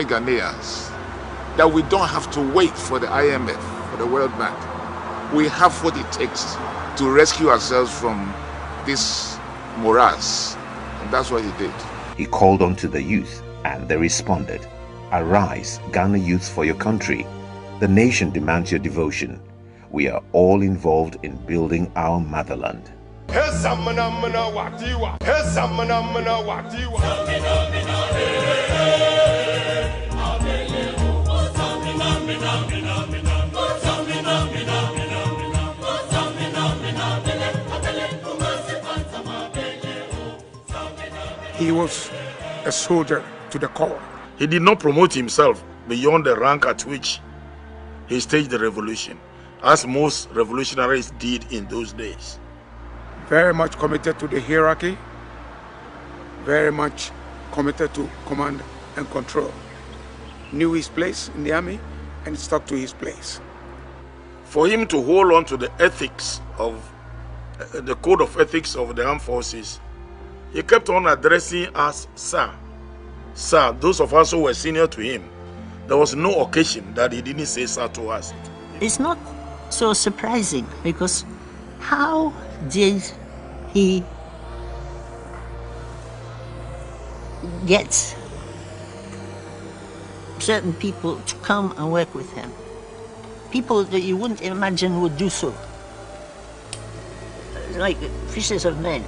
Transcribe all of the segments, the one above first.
Ghanaians that we don't have to wait for the IMF, for the World Bank. We have what it takes to rescue ourselves from this morass. And that's what he did. He called on to the youth and they responded. Arise, Ghana youth, for your country. The nation demands your devotion. We are all involved in building our motherland. He was a soldier to the core. He did not promote himself beyond the rank at which he staged the revolution, as most revolutionaries did in those days. Very much committed to the hierarchy, very much committed to command and control. Knew his place in the army and stuck to his place. For him to hold on to the ethics of the code of ethics of the armed forces, he kept on addressing us, sir. Sir, those of us who were senior to him, there was no occasion that he didn't say sir to us. It's not so surprising, because how did he get certain people to come and work with him? People that you wouldn't imagine would do so. Like fishes of men.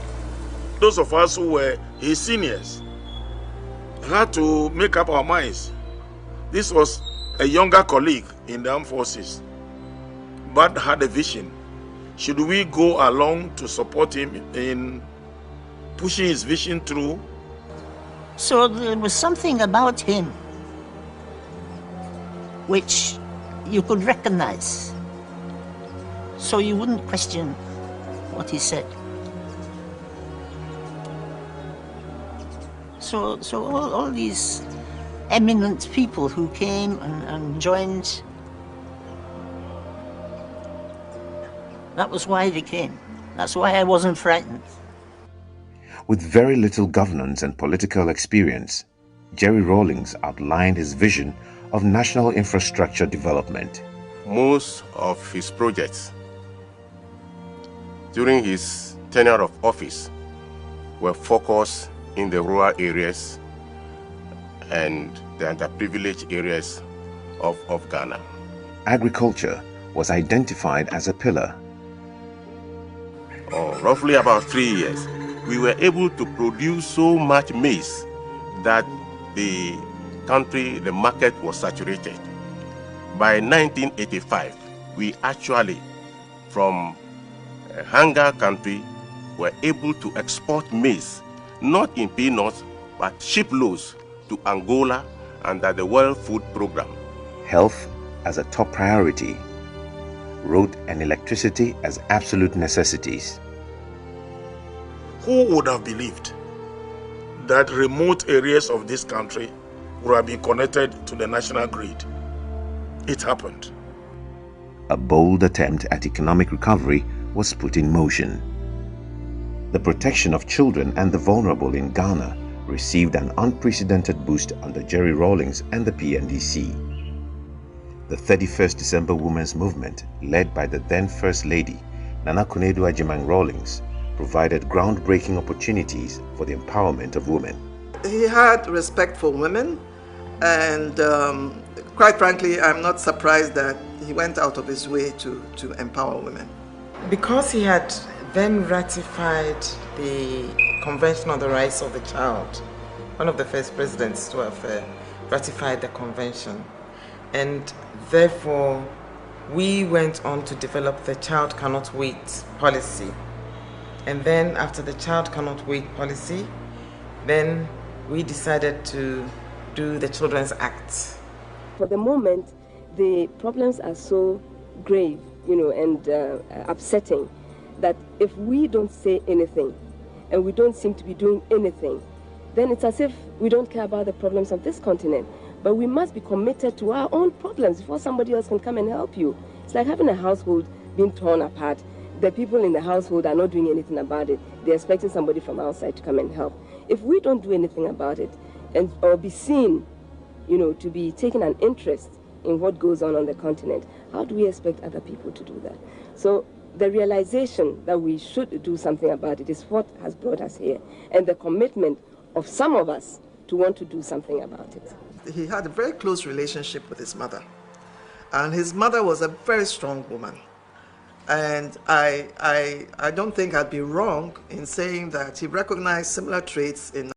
Those of us who were his seniors had to make up our minds. This was a younger colleague in the armed forces, but had a vision. Should we go along to support him in pushing his vision through? So there was something about him which you could recognize, so you wouldn't question what he said. So all these eminent people who came and joined, that was why they came. That's why I wasn't frightened. With very little governance and political experience, Jerry Rawlings outlined his vision of national infrastructure development. Most of his projects during his tenure of office were focused in the rural areas and the underprivileged areas of Ghana. Agriculture was identified as a pillar. Roughly about 3 years, we were able to produce so much maize that the country, the market was saturated. By 1985, we actually, from a hunger country, were able to export maize, not in peanuts, but shiploads to Angola under the World Food Program. Health as a top priority, road and electricity as absolute necessities. Who would have believed that remote areas of this country would have been connected to the national grid? It happened. A bold attempt at economic recovery was put in motion. The protection of children and the vulnerable in Ghana received an unprecedented boost under Jerry Rawlings and the PNDC. The 31st December Women's Movement, led by the then First Lady, Nana Konadu Rawlings, provided groundbreaking opportunities for the empowerment of women. He had respect for women, and quite frankly, I'm not surprised that he went out of his way to empower women. Because he had then ratified the Convention on the Rights of the Child, one of the first presidents to have ratified the convention. And therefore, we went on to develop the Child Cannot Wait policy. And then after the Child Cannot Wait policy, then we decided to do the Children's Act. For the moment, the problems are so grave, and upsetting, that if we don't say anything and we don't seem to be doing anything, then it's as if we don't care about the problems of this continent. But we must be committed to our own problems before somebody else can come and help you. It's like having a household being torn apart. The people in the household are not doing anything about it. They're expecting somebody from outside to come and help. If we don't do anything about it or be seen, to be taking an interest in what goes on the continent, how do we expect other people to do that? So the realization that we should do something about it is what has brought us here, and the commitment of some of us to want to do something about it. He had a very close relationship with his mother, and his mother was a very strong woman. And I don't think I'd be wrong in saying that he recognized similar traits in